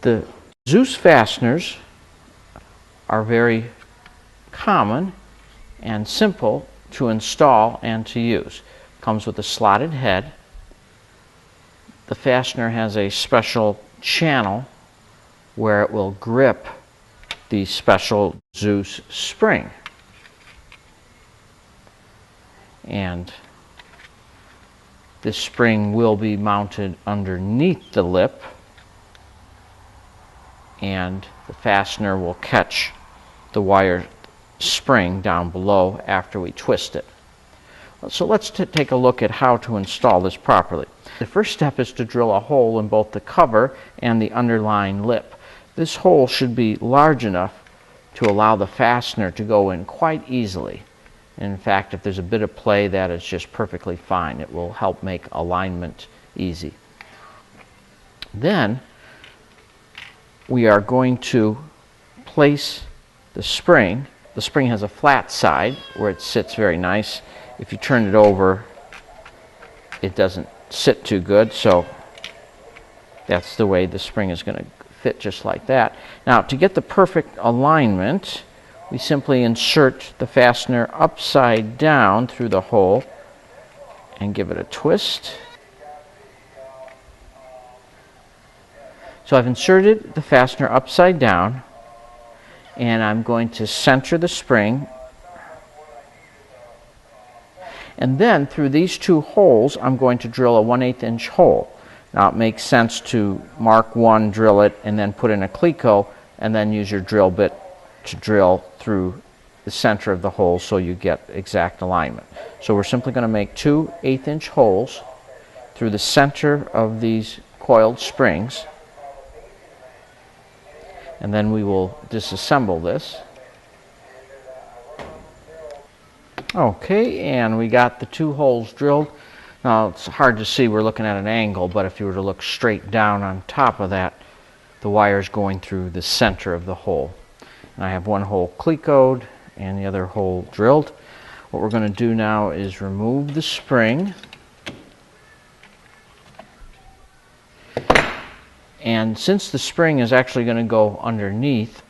The Dzus fasteners are very common and simple to install and to use. Comes with a slotted head. The fastener has a special channel where it will grip the special Dzus spring. And this spring will be mounted underneath the lip, and the fastener will catch the wire spring down below after we twist it. So let's take a look at how to install this properly. The first step is to drill a hole in both the cover and the underlying lip. This hole should be large enough to allow the fastener to go in quite easily. In fact, if there's a bit of play, that is just perfectly fine. It will help make alignment easy. Then we are going to place the spring. The spring has a flat side where it sits very nice. If you turn it over, it doesn't sit too good, so that's the way the spring is going to fit, just like that. Now, to get the perfect alignment, we simply insert the fastener upside down through the hole and give it a twist. So I've inserted the fastener upside down, and I'm going to center the spring. And then through these two holes, I'm going to drill a 1/8 inch hole. Now it makes sense to mark one, drill it, and then put in a cleco, and then use your drill bit to drill through the center of the hole so you get exact alignment. So we're simply going to make two 1/8 inch holes through the center of these coiled springs, and then we will disassemble this. Okay, and we got the two holes drilled. Now it's hard to see, we're looking at an angle, but if you were to look straight down on top of that, the wire is going through the center of the hole. And I have one hole clecoed and the other hole drilled. What we're going to do now is remove the spring. And since the spring is actually going to go underneath,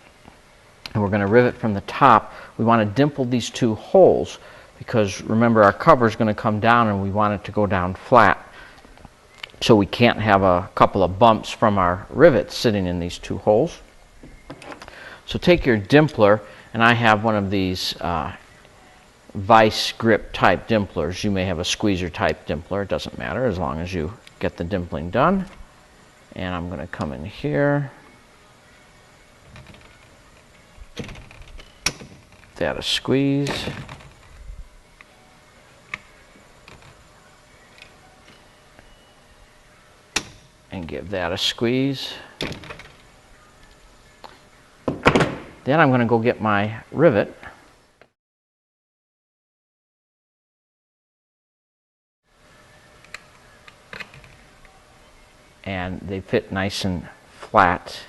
and we're going to rivet from the top, we want to dimple these two holes, because remember, our cover is going to come down and we want it to go down flat. So we can't have a couple of bumps from our rivets sitting in these two holes. So take your dimpler, and I have one of these vice grip type dimplers. You may have a squeezer type dimpler. It doesn't matter as long as you get the dimpling done. And I'm going to come in here. Give that a squeeze. And give that a squeeze. Then I'm going to go get my rivet. And they fit nice and flat.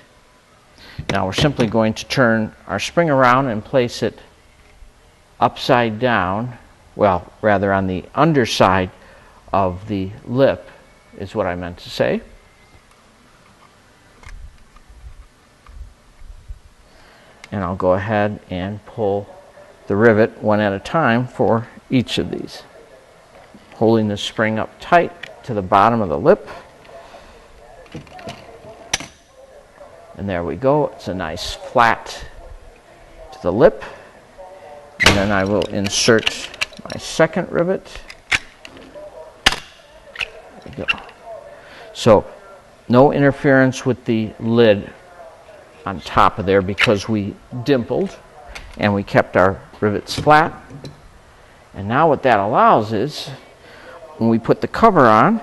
Now we're simply going to turn our spring around and place it upside down, well, rather on the underside of the lip is what I meant to say. And I'll go ahead and pull the rivet one at a time for each of these, holding the spring up tight to the bottom of the lip. And there we go. It's a nice flat to the lip. And then I will insert my second rivet. There we go. So no interference with the lid on top of there, because we dimpled and we kept our rivets flat. And now what that allows is, when we put the cover on,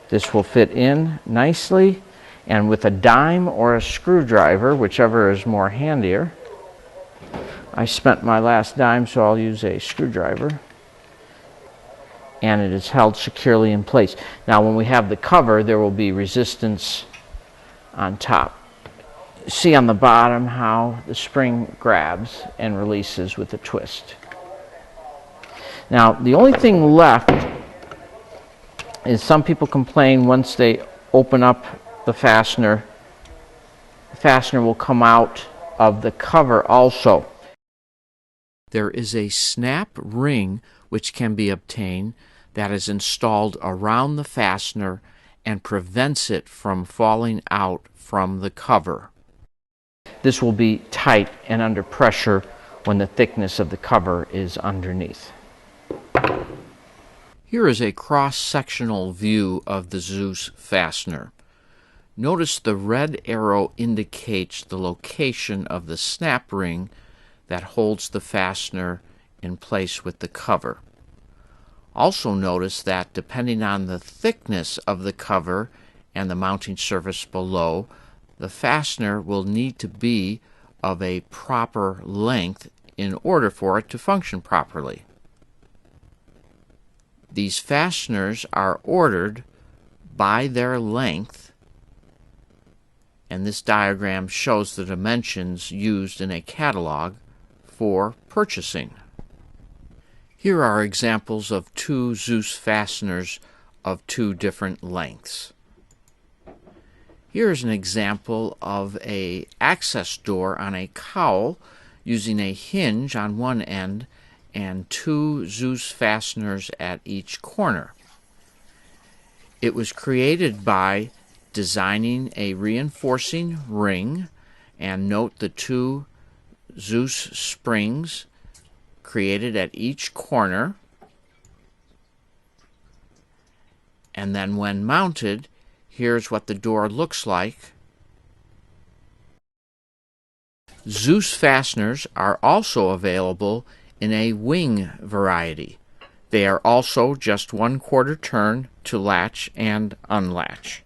this will fit in nicely, and with a dime or a screwdriver, whichever is more handier. I spent my last dime, so I'll use a screwdriver. And it is held securely in place. Now when we have the cover, there will be resistance on top. See on the bottom how the spring grabs and releases with a twist. Now the only thing left is some people complain once they open up the fastener will come out of the cover also. There is a snap ring which can be obtained that is installed around the fastener and prevents it from falling out from the cover. This will be tight and under pressure when the thickness of the cover is underneath. Here is a cross-sectional view of the Dzus fastener. Notice the red arrow indicates the location of the snap ring that holds the fastener in place with the cover. Also notice that depending on the thickness of the cover and the mounting surface below, the fastener will need to be of a proper length in order for it to function properly. These fasteners are ordered by their length, and this diagram shows the dimensions used in a catalog for purchasing. Here are examples of two Dzus fasteners of two different lengths. Here is an example of an access door on a cowl using a hinge on one end and two Dzus fasteners at each corner. It was created by designing a reinforcing ring, and note the two Dzus springs created at each corner, and then when mounted, here's what the door looks like. Dzus fasteners are also available in a wing variety. They are also just 1/4 turn to latch and unlatch.